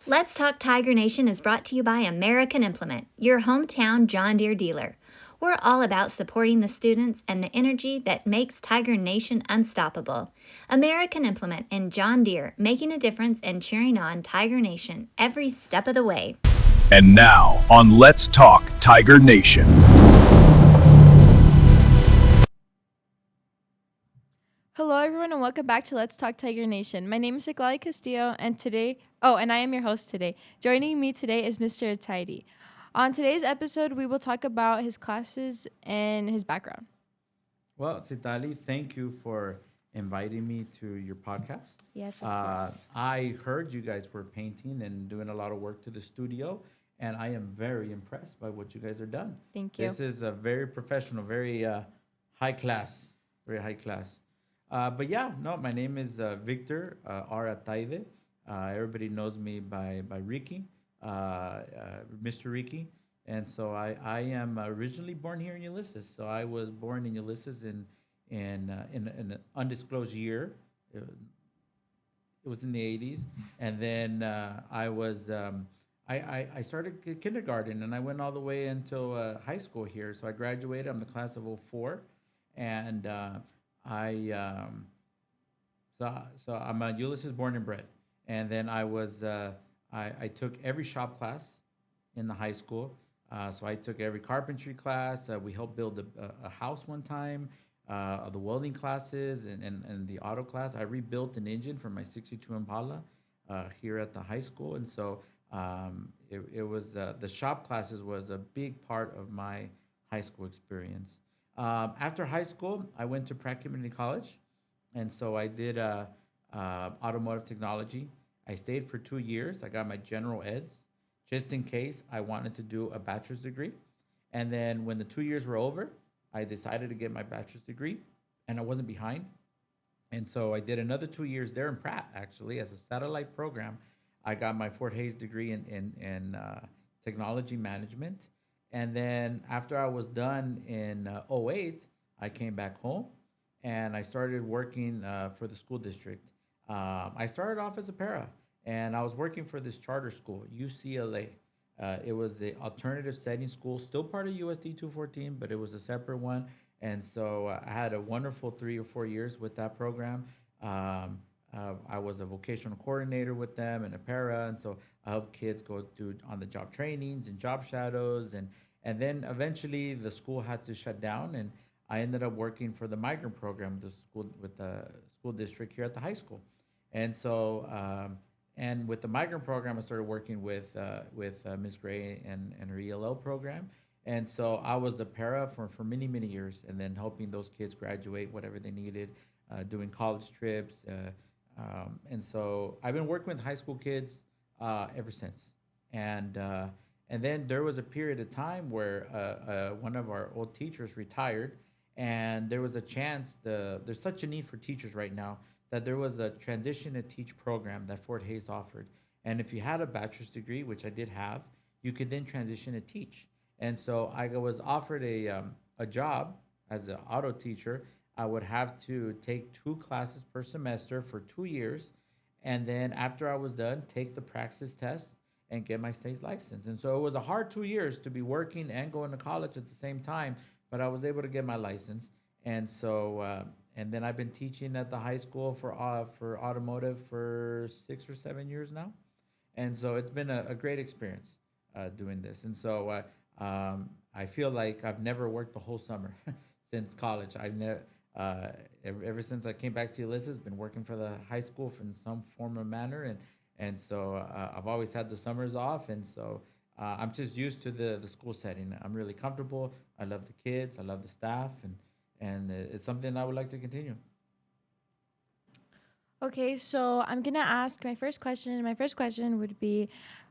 Let's Talk Tiger Nation is brought to you by American Implement, your hometown John Deere dealer. We're all about supporting the students and the energy that makes Tiger Nation unstoppable. American Implement and John Deere, making a difference and cheering on Tiger Nation every step of the way. And now on Let's Talk Tiger Nation. Hello, everyone, and welcome back to Let's Talk Tiger Nation. My name is Iglali Castillo, and I am your host today. Joining me today is Mr. Atayde. On today's episode, we will talk about his classes and his background. Well, Sitali, thank you for inviting me to your podcast. Yes, of course. I heard you guys were painting and doing a lot of work to the studio, and I am very impressed by what you guys are done. Thank you. This is a very professional, very high class, very high class. But yeah, no, my name is Victor R. Atayde. Everybody knows me by Ricky, Mr. Ricky. And so I am originally born here in Ulysses. So I was born in Ulysses in an undisclosed year. It was in the 80s. And then I started kindergarten and I went all the way until high school here. So I graduated. I'm the class of '04. And I so I'm a Ulysses born and bred, and then I took every shop class in the high school. So I took every carpentry class. We helped build a house one time. The welding classes and the auto class. I rebuilt an engine for my '62 Impala here at the high school, and so it was the shop classes was a big part of my high school experience. After high school, I went to Pratt Community College, and so I did automotive technology. I stayed for 2 years. I got my general eds, just in case I wanted to do a bachelor's degree. And then when the 2 years were over, I decided to get my bachelor's degree, and I wasn't behind. And so I did another 2 years there in Pratt, actually, as a satellite program. I got my Fort Hays degree in technology management. And then after I was done in '08, I came back home and I started working for the school district. I started off as a para and I was working for this charter school, UCLA. It was the alternative setting school, still part of USD 214, but it was a separate one. And so I had a wonderful 3 or 4 years with that program. I was a vocational coordinator with them and a para, and so I helped kids go through on the job trainings and job shadows, and then eventually the school had to shut down, and I ended up working for the migrant program, the school with the school district here at the high school, and so and with the migrant program, I started working with Ms. Gray and her ELL program. And so I was a para for many years, and then helping those kids graduate whatever they needed, doing college trips. And so I've been working with high school kids ever since. And then there was a period of time where one of our old teachers retired, and there was a chance. There's such a need for teachers right now that there was a transition to teach program that Fort Hays offered. And if you had a bachelor's degree, which I did have, you could then transition to teach. And so I was offered a job as an auto teacher. I would have to take 2 classes per semester for 2 years. And then after I was done, take the praxis test and get my state license. And so it was a hard 2 years to be working and going to college at the same time, but I was able to get my license. And so, and then I've been teaching at the high school for automotive for 6 or 7 years now. And so it's been a great experience doing this. And so I feel like I've never worked the whole summer since college. I've never, ever since I came back to Ulysses, been working for the high school in some form or manner, and so I've always had the summers off, and so I'm just used to the school setting. I'm really comfortable. I love the kids. I love the staff, and it's something I would like to continue. Okay, so I'm going to ask my first question. My first question would be,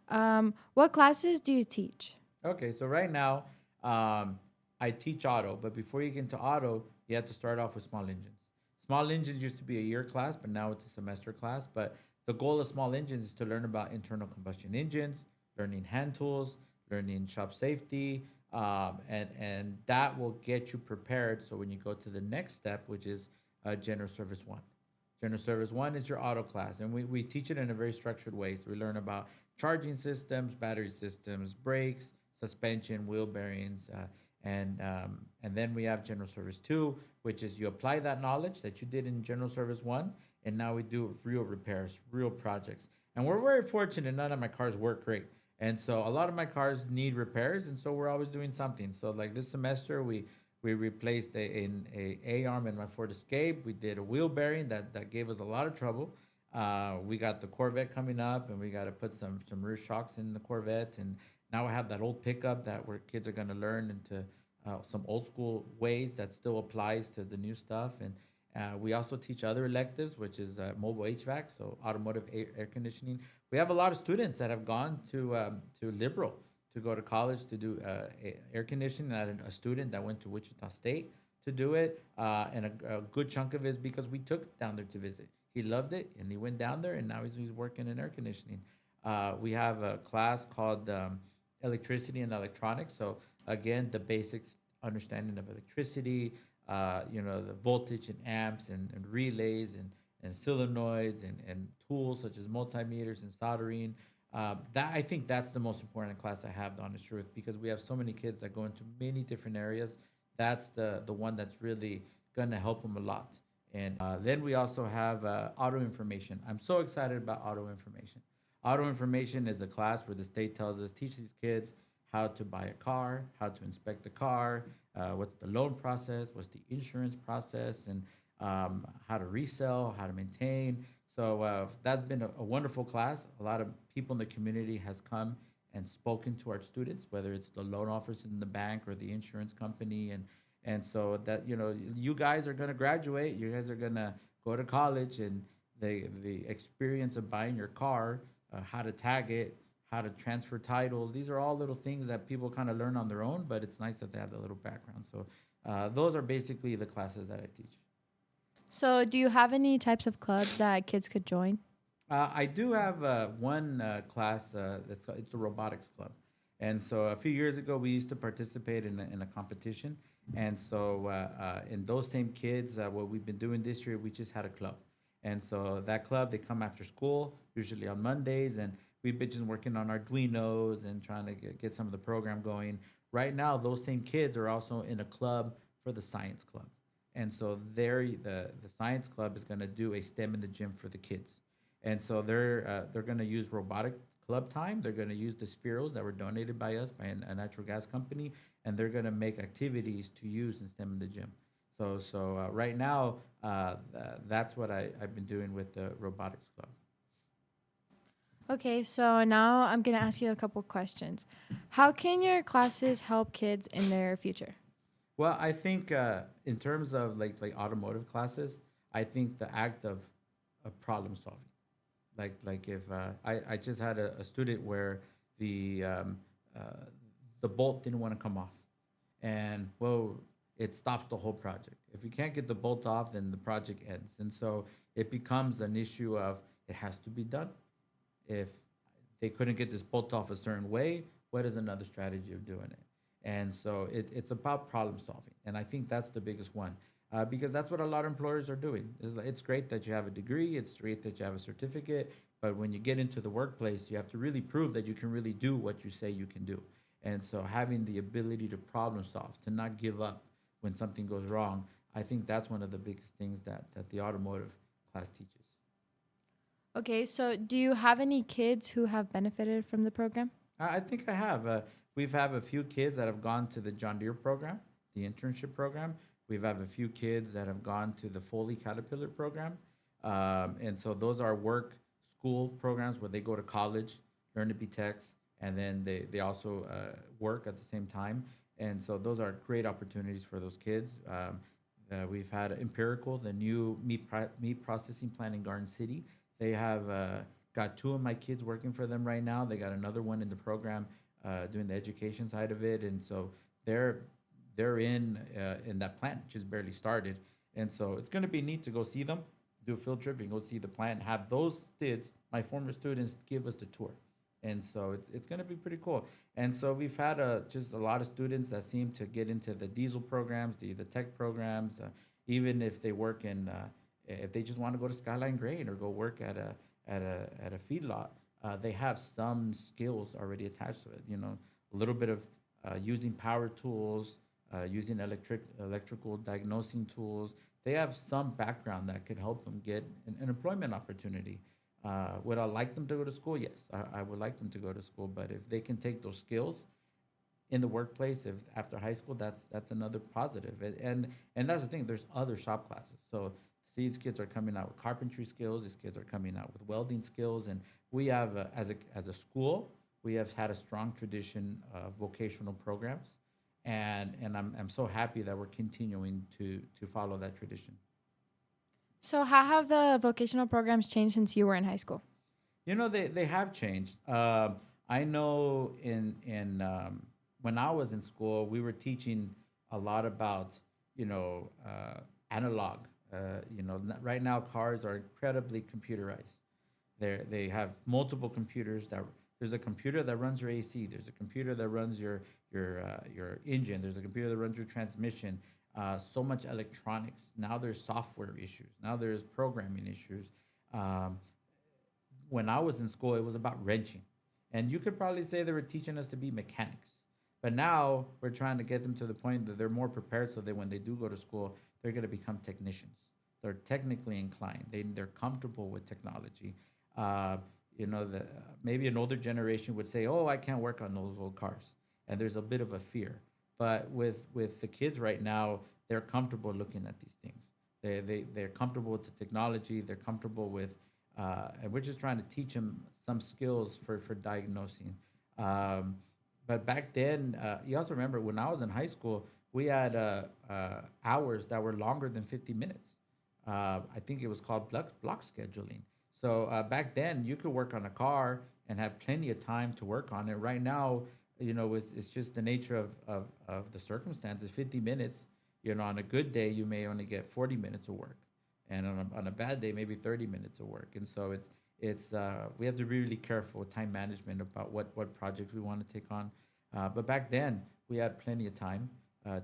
what classes do you teach? Okay, so right now, I teach auto, but before you get into auto, you have to start off with small engines. Small engines used to be a year class, but now it's a semester class. But the goal of small engines is to learn about internal combustion engines, learning hand tools, learning shop safety, and that will get you prepared. So when you go to the next step, which is General Service 1. General Service 1 is your auto class, and we teach it in a very structured way. So we learn about charging systems, battery systems, brakes, suspension, wheel bearings, and then we have General Service 2, which is you apply that knowledge that you did in General Service 1, and now we do real repairs, real projects. And we're very fortunate none of my cars work great. And so a lot of my cars need repairs, and so we're always doing something. So like this semester, we replaced a arm in my Ford Escape. We did a wheel bearing that gave us a lot of trouble. We got the Corvette coming up, and we got to put some rear shocks in the Corvette. And now I have that old pickup that where kids are going to learn into some old school ways that still applies to the new stuff. And we also teach other electives, which is mobile HVAC, so automotive air conditioning. We have a lot of students that have gone to Liberal to go to college to do air conditioning. I had a student that went to Wichita State to do it, and a good chunk of it is because we took down there to visit. He loved it, and he went down there, and now he's working in air conditioning. We have a class called electricity and electronics. So again, the basics understanding of electricity, the voltage and amps and relays and solenoids and tools such as multimeters and soldering. That I think that's the most important class I have, the honest truth, because we have so many kids that go into many different areas. That's the one that's really gonna help them a lot. And then we also have auto information. I'm so excited about auto information. Auto information is a class where the state tells us, teach these kids how to buy a car, how to inspect the car, what's the loan process, what's the insurance process, and how to resell, how to maintain. So that's been a wonderful class. A lot of people in the community has come and spoken to our students, whether it's the loan officers in the bank or the insurance company, and so that you guys are gonna graduate, you guys are gonna go to college, and the experience of buying your car, how to tag it, how to transfer titles. These are all little things that people kind of learn on their own, but it's nice that they have the little background. So those are basically the classes that I teach. So, do you have any types of clubs that kids could join? I do have one class. It's a robotics club, and so a few years ago we used to participate in a competition, and so in those same kids, what we've been doing this year, we just had a club, and so that club they come after school, usually on Mondays, and we've been just working on Arduinos and trying to get some of the program going. Right now, those same kids are also in a club for the science club, and so the science club is going to do a STEM in the gym for the kids. And so they're going to use robotic club time. They're going to use the spheros that were donated by us by a natural gas company, and they're going to make activities to use in STEM in the gym. So right now, that's what I've been doing with the robotics club. Okay, so now I'm going to ask you a couple questions. How can your classes help kids in their future? Well, I think in terms of like automotive classes, I think the act of problem solving. Like if I just had a student where uh, the bolt didn't want to come off, and well, it stops the whole project. If you can't get the bolt off, then the project ends, and so it becomes an issue of it has to be done. If they couldn't get this bolt off a certain way, what is another strategy of doing it? And so it's about problem solving, and I think that's the biggest one. Because that's what a lot of employers are doing. It's great that you have a degree, it's great that you have a certificate, but when you get into the workplace, you have to really prove that you can really do what you say you can do. And so having the ability to problem solve, to not give up when something goes wrong, I think that's one of the biggest things that the automotive class teaches. Okay, so do you have any kids who have benefited from the program? I think I have. We've have a few kids that have gone to the John Deere program, the internship program. We've have a few kids that have gone to the Foley Caterpillar program. And so those are work school programs where they go to college, learn to be techs, and then they also work at the same time. And so those are great opportunities for those kids. We've had Empirical, the new meat processing plant in Garden City. They have got two of my kids working for them right now. They got another one in the program doing the education side of it. And so they're in that plant, just barely started, and so it's going to be neat to go see them, do a field trip, and go see the plant. Have those kids, my former students, give us the tour, and so it's going to be pretty cool. And so we've had just a lot of students that seem to get into the diesel programs, the tech programs, even if they work If they just want to go to Skyline Grain or go work at a feedlot, they have some skills already attached to it. A little bit of using power tools, using electrical diagnosing tools. They have some background that could help them get an employment opportunity. Would I like them to go to school? Yes, I would like them to go to school. But if they can take those skills in the workplace, if after high school, that's another positive. And that's the thing. There's other shop classes. So see, these kids are coming out with carpentry skills. These kids are coming out with welding skills, and we have as a school, we have had a strong tradition of vocational programs, and I'm so happy that we're continuing to follow that tradition. So, how have the vocational programs changed since you were in high school? They have changed. I know in when I was in school, we were teaching a lot about analog. Right now cars are incredibly computerized. They have multiple computers that there's a computer that runs your AC. There's a computer that runs your engine. There's a computer that runs your transmission. So much electronics. Now there's software issues. Now there's programming issues. Um, when I was in school, it was about wrenching. And you could probably say they were teaching us to be mechanics. But now we're trying to get them to the point that they're more prepared so that when they do go to school, they're going to become technicians. They're technically inclined. They're comfortable with technology. Uh, maybe an older generation would say, "Oh, I can't work on those old cars," and there's a bit of a fear. But with the kids right now, they're comfortable looking at these things. They're comfortable with the technology. They're comfortable with, and we're just trying to teach them some skills for diagnosing. Um, but back then, you also remember when I was in high school, we had hours that were longer than 50 minutes. I think it was called block scheduling. So back then, you could work on a car and have plenty of time to work on it. Right now, it's just the nature of the circumstances. 50 minutes, on a good day, you may only get 40 minutes of work. And on a bad day, maybe 30 minutes of work. And so it's we have to be really careful with time management about what projects we want to take on. But back then, we had plenty of time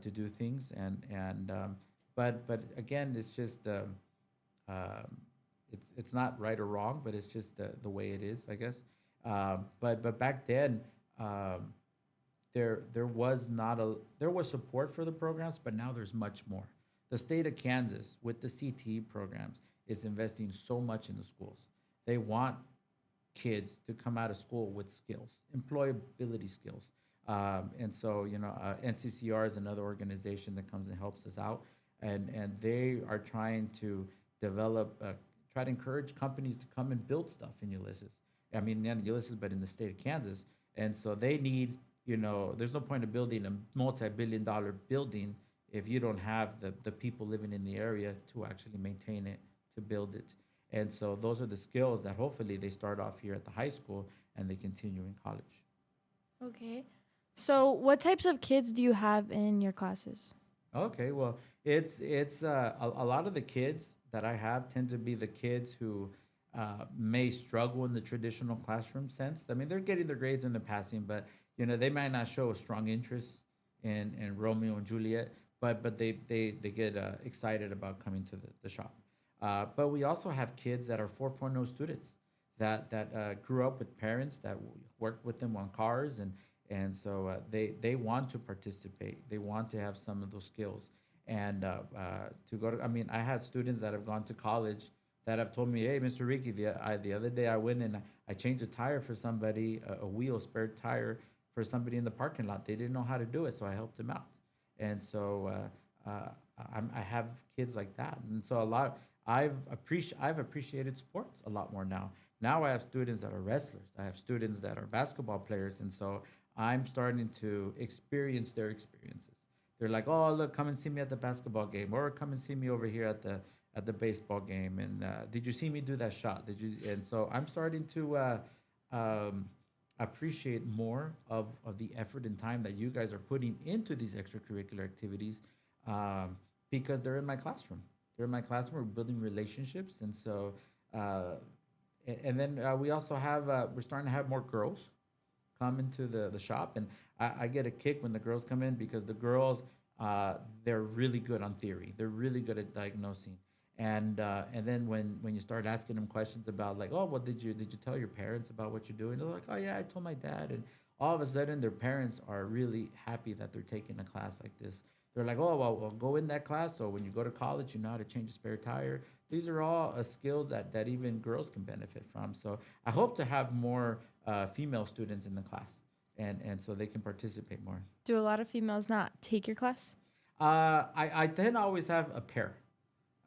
to do things. But again, it's just um, it's not right or wrong, but it's just the way it is, I guess. But back then, um, there was not a there was support for the programs, but now there's much more. The state of Kansas with the CTE programs is investing so much in the schools. They want kids to come out of school with skills, employability skills. And so, NCCR is another organization that comes and helps us out, and they are trying to develop, try to encourage companies to come and build stuff in Ulysses. I mean, not Ulysses, but in the state of Kansas. And so they need, there's no point of building a multi-billion-dollar building if you don't have the people living in the area to actually maintain it, to build it. And so those are the skills that hopefully they start off here at the high school and they continue in college. Okay. So, what types of kids do you have in your classes? Okay, well, it's a lot of the kids that I have tend to be the kids who may struggle in the traditional classroom sense. I mean, they're getting their grades and they're passing, but they might not show a strong interest in Romeo and Juliet, but they get excited about coming to the shop. But we also have kids that are 4.0 students that grew up with parents that worked with them on cars, and so they want to participate. They want to have some of those skills, and to go to. I mean, I had students that have gone to college that have told me, "Hey, Mr. Ricky, the other day I went and I changed a tire for somebody, a wheel, spare tire for somebody in the parking lot. They didn't know how to do it, so I helped them out." And so I have kids like that, and so a lot. I've appreciated sports a lot more now. Now I have students that are wrestlers. I have students that are basketball players, and so I'm starting to experience their experiences. They're like, "Oh, look, come and see me at the basketball game, or come and see me over here at the baseball game." And did you see me do that shot? Did you? And so I'm starting to um, appreciate more of the effort and time that you guys are putting into these extracurricular activities, um, because they're in my classroom. They're in my classroom. We're building relationships, and so uh, and then we also have we're starting to have more girls come into the shop, and I get a kick when the girls come in because the girls they're really good on theory. They're really good at diagnosing, And then when you start asking them questions about like, oh, well, did you tell your parents about what you're doing? They're like, oh yeah, I told my dad. And all of a sudden their parents are really happy that they're taking a class like this. They're like, oh, well, go in that class so when you go to college you know how to change a spare tire. These are all skills that even girls can benefit from. So I hope to have more female students in the class, and so they can participate more. Do a lot of females not take your class? I tend to always have a pair.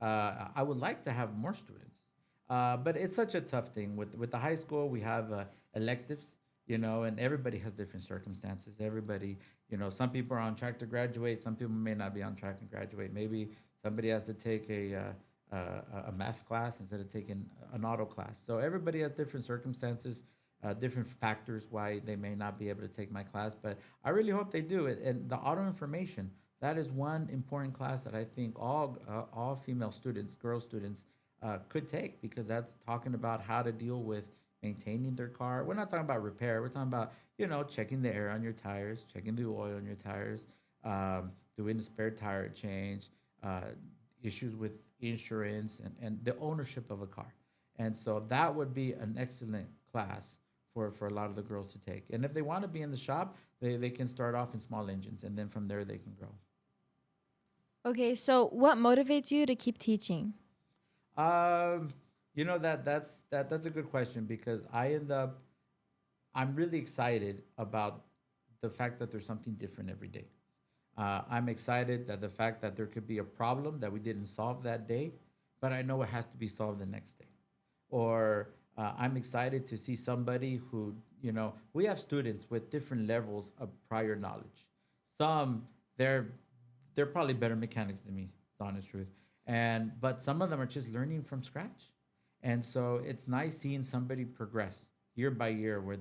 I would like to have more students, but it's such a tough thing. With the high school, we have electives, and everybody has different circumstances. Everybody, some people are on track to graduate. Some people may not be on track to graduate. Maybe somebody has to take a math class instead of taking an auto class. So everybody has different circumstances, different factors why they may not be able to take my class. But I really hope they do it. And the auto information, that is one important class that I think all female students, girl students, could take, because that's talking about how to deal with maintaining their car. We're not talking about repair. We're talking about checking the air on your tires, checking the oil on your tires, doing the spare tire change, issues with insurance and the ownership of a car. And so that would be an excellent class for a lot of the girls to take. And if they want to be in the shop, they can start off in small engines, and then from there they can grow. Okay, so what motivates you to keep teaching? That's a good question, because I'm really excited about the fact that there's something different every day. I'm excited that the fact that there could be a problem that we didn't solve that day, but I know it has to be solved the next day. Or I'm excited to see somebody who, we have students with different levels of prior knowledge. Some, they're probably better mechanics than me, the honest truth. But some of them are just learning from scratch. And so it's nice seeing somebody progress year by year, where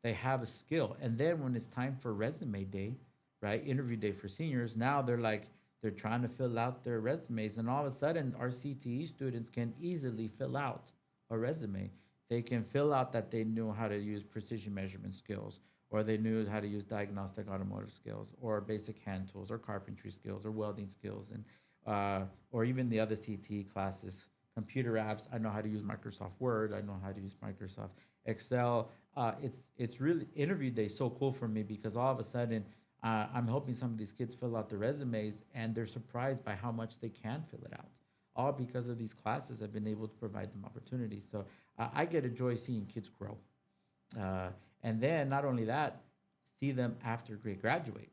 they have a skill. And then when it's time for resume day, right, interview day for seniors, now they're trying to fill out their resumes, and all of a sudden our CTE students can easily fill out a resume. They can fill out that they knew how to use precision measurement skills, or they knew how to use diagnostic automotive skills, or basic hand tools, or carpentry skills, or welding skills, and or even the other CTE classes, computer apps. I know how to use Microsoft Word. I know how to use Microsoft Excel. It's really, interview day so cool for me, because all of a sudden I'm helping some of these kids fill out their resumes, and they're surprised by how much they can fill it out. All because of these classes, I've been able to provide them opportunities. So I get a joy seeing kids grow. And then not only that, see them after they graduate,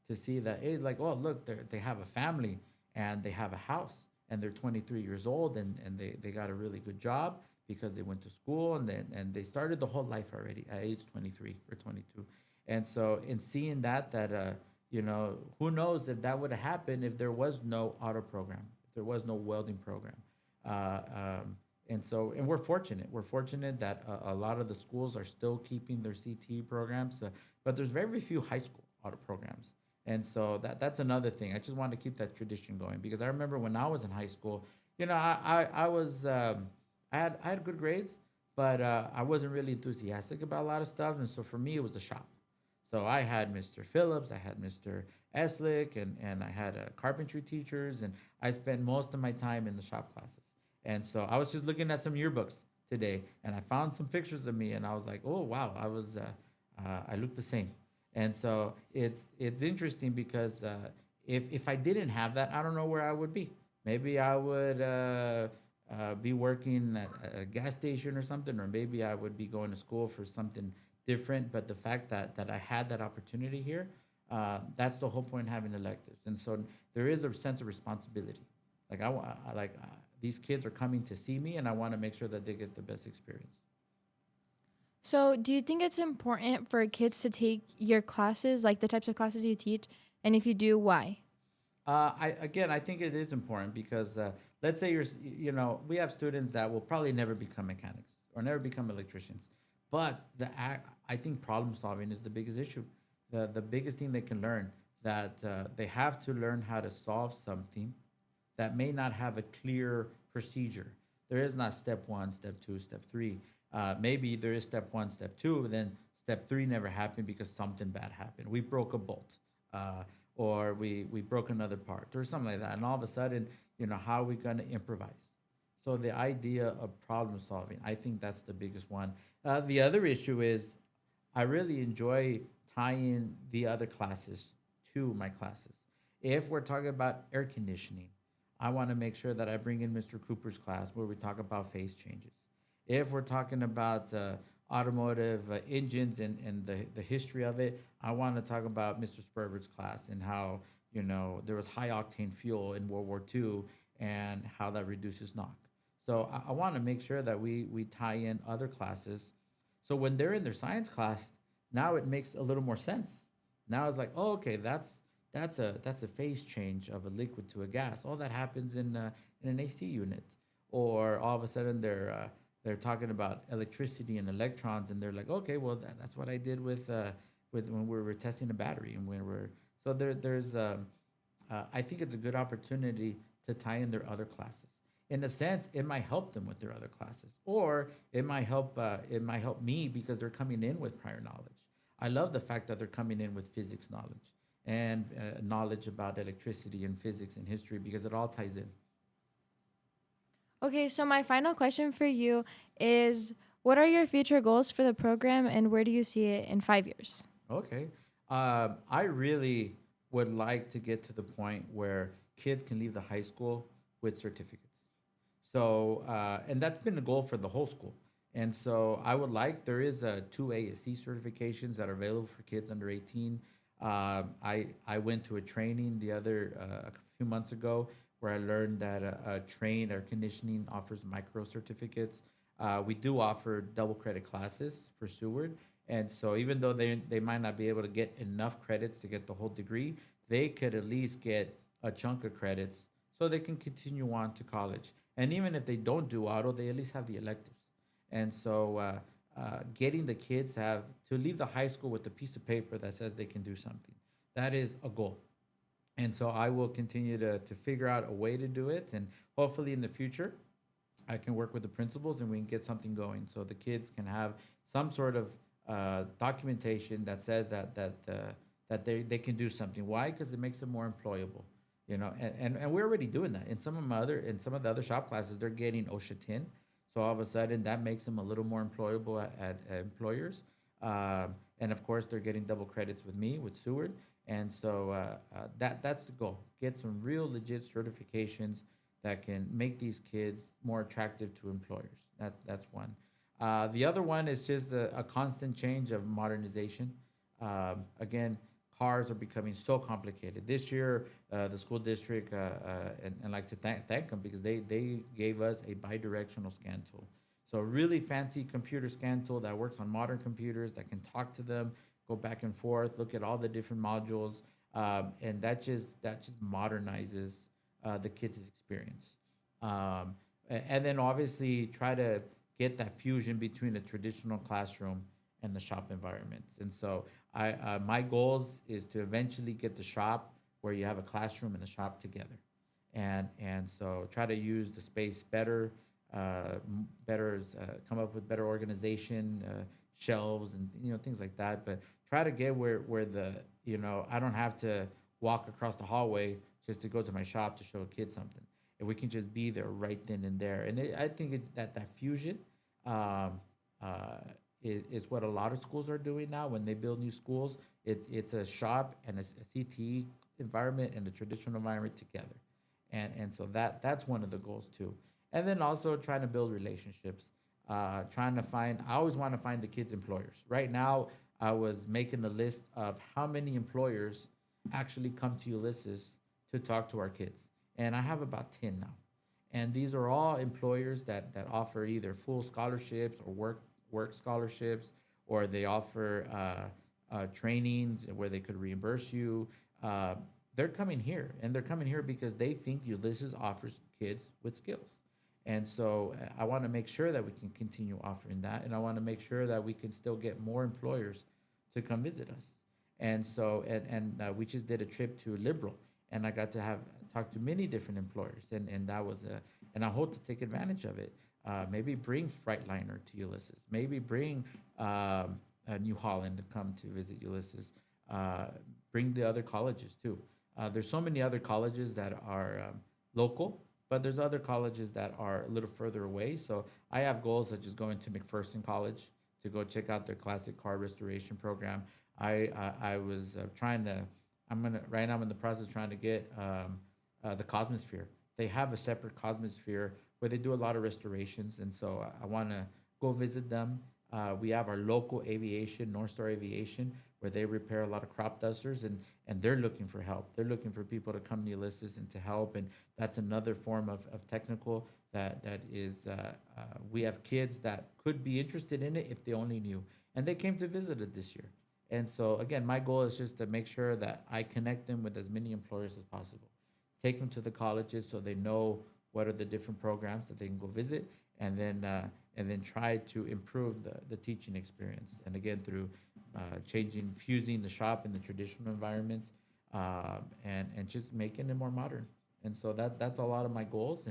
to see that, hey, like, oh, look, they have a family and they have a house, and they're 23 years old, and they got a really good job because they went to school, and they started the whole life already at age 23 or 22. And so in seeing who knows if that would have happened if there was no auto program, if there was no welding program. And we're fortunate. We're fortunate that a lot of the schools are still keeping their CTE programs, but there's very few high school auto programs. And so that's another thing. I just want to keep that tradition going, because I remember when I was in high school, I was I had good grades, but I wasn't really enthusiastic about a lot of stuff. And so for me, it was the shop. So I had Mr. Phillips, I had Mr. Eslick, and I had carpentry teachers, and I spent most of my time in the shop classes. And so I was just looking at some yearbooks today, and I found some pictures of me, and I was like, oh wow, I looked the same. And so it's interesting, because if I didn't have that, I don't know where I would be. Maybe I would be working at a gas station or something, or maybe I would be going to school for something different. But the fact that I had that opportunity here, that's the whole point in having electives. And so there is a sense of responsibility. Like these kids are coming to see me, and I want to make sure that they get the best experience. So, do you think it's important for kids to take your classes, like the types of classes you teach? And if you do, why? I think it is important, because let's say we have students that will probably never become mechanics or never become electricians, but I think problem solving is the biggest issue. The biggest thing they can learn, that they have to learn how to solve something that may not have a clear procedure. There is not step one, step two, step three. Maybe there is step one, step two, but then step three never happened because something bad happened. We broke a bolt, or we broke another part or something like that. And all of a sudden, how are we going to improvise? So the idea of problem solving, I think that's the biggest one. The other issue is I really enjoy tying the other classes to my classes. If we're talking about air conditioning, I want to make sure that I bring in Mr. Cooper's class where we talk about phase changes. If we're talking about automotive engines and the history of it, I want to talk about Mr. Sperver's class and how, there was high octane fuel in World War II and how that reduces knock. So I want to make sure that we tie in other classes. So when they're in their science class, now it makes a little more sense. Now it's like, oh, okay, that's a phase change of a liquid to a gas. All that happens in an AC unit, or all of a sudden they're talking about electricity and electrons, and they're like, okay, well that's what I did with when we were testing a battery, and when we're so there's I think it's a good opportunity to tie in their other classes. In a sense, it might help them with their other classes, or it might help me because they're coming in with prior knowledge. I love the fact that they're coming in with physics knowledge and knowledge about electricity and physics and history because it all ties in. Okay, so my final question for you is, what are your future goals for the program and where do you see it in 5 years? Okay. I really would like to get to the point where kids can leave the high school with certificates. So, and that's been the goal for the whole school. And so I would like, there is two ASC certifications that are available for kids under 18. I went to a training a few months ago where I learned that Train Air Conditioning offers micro certificates. We do offer double credit classes for Seward. And so even though they might not be able to get enough credits to get the whole degree, they could at least get a chunk of credits so they can continue on to college. And even if they don't do auto, they at least have the electives. And so getting the kids have to leave the high school with a piece of paper that says they can do something. That is a goal. And so I will continue to figure out a way to do it. And hopefully in the future, I can work with the principals and we can get something going so the kids can have some sort of documentation that says that they can do something. Why? Because it makes them more employable. And we're already doing that in some of the other shop classes. They're getting OSHA 10, so all of a sudden that makes them a little more employable at employers. And of course, they're getting double credits with me with Seward, and so that's the goal. Get some real legit certifications that can make these kids more attractive to employers. That's one. The other one is just a constant change of modernization. Again, cars are becoming so complicated. This year, the school district, and I'd like to thank them because they gave us a bidirectional scan tool. So a really fancy computer scan tool that works on modern computers that can talk to them, go back and forth, look at all the different modules, and that just modernizes the kids' experience. And then obviously try to get that fusion between the traditional classroom and the shop environments. And so my goals is to eventually get the shop where you have a classroom and a shop together, and so try to use the space better, come up with better organization, shelves and things like that. But try to get where the I don't have to walk across the hallway just to go to my shop to show a kid something. If we can just be there right then and there, and I think that fusion. Um, uh, is what a lot of schools are doing now when they build new schools. It's a shop and a CTE environment and a traditional environment together, and so that's one of the goals too. And then also trying to build relationships, trying to find. I always want to find the kids' employers. Right now, I was making a list of how many employers actually come to Ulysses to talk to our kids, and I have about 10 now. And these are all employers that offer either full scholarships or work scholarships, or they offer trainings where they could reimburse you. They're coming here, and they're coming here because they think Ulysses offers kids with skills. And so I want to make sure that we can continue offering that, and I want to make sure that we can still get more employers to come visit us. And so, we just did a trip to Liberal, and I got to have talk to many different employers, and that was and I hope to take advantage of it. Maybe bring Freightliner to Ulysses. Maybe bring New Holland to come to visit Ulysses. uh, bring the other colleges too. There's so many other colleges that are local, but there's other colleges that are a little further away. So I have goals such as going to McPherson College to go check out their classic car restoration program. I was trying to. I'm gonna right now. I'm in the process of trying to get the Cosmosphere. They have a separate Cosmosphere where they do a lot of restorations, and so I want to go visit them. We have our local aviation, North Star Aviation, where they repair a lot of crop dusters, and they're looking for help. They're looking for people to come to Ulysses and to help, and that's another form of technical that is. We have kids that could be interested in it if they only knew, and they came to visit it this year. And so again, my goal is just to make sure that I connect them with as many employers as possible. Take them to the colleges so they know what are the different programs that they can go visit, and then try to improve the teaching experience. And again, through fusing the shop in the traditional environment, and just making it more modern. And so that's a lot of my goals.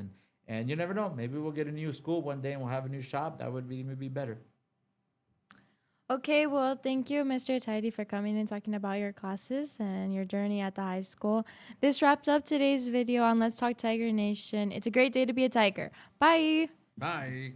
And you never know, maybe we'll get a new school one day and we'll have a new shop. That would be maybe better. Okay, well, thank you, Mr. Atayde, for coming and talking about your classes and your journey at the high school. This wraps up today's video on Let's Talk Tiger Nation. It's a great day to be a tiger. Bye. Bye.